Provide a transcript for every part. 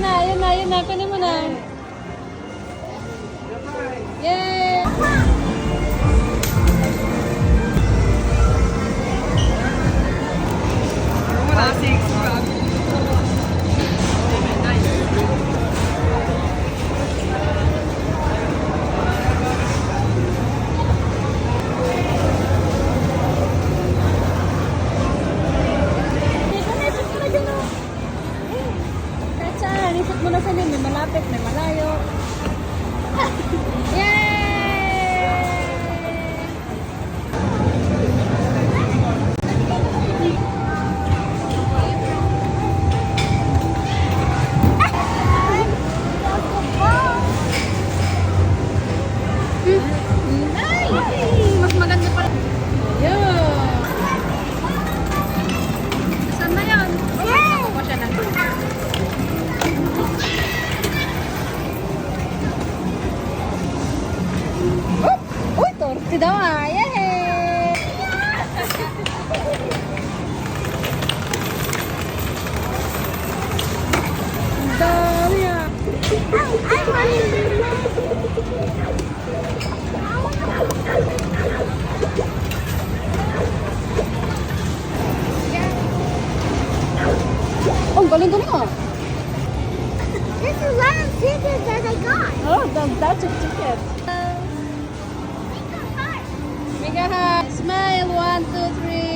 ayun na, ayun na. Kunin mo na. Yay! Ikot mo na sa may malapit, may malayo. Yay! Ay! Mas maganda pa. Ayun. Saan na yan? Ako siya na. Uy, torte daw ah. Yay! Ang dami ah. Oh, galing-galing ah. This is the last ticket that I got. Oh, that's a ticket. Mega hug. Smile. 1, 2, 3.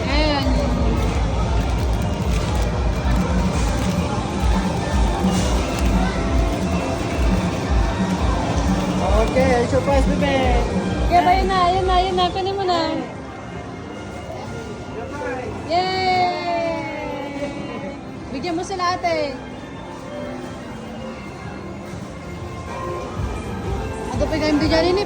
Ayan. Okay, surprise bebe. Kaya ba yun na, yun na, yun na. Kunin mo na. Yay! Bigyan mo sila ate. Ato pa yung hindi dyan ini.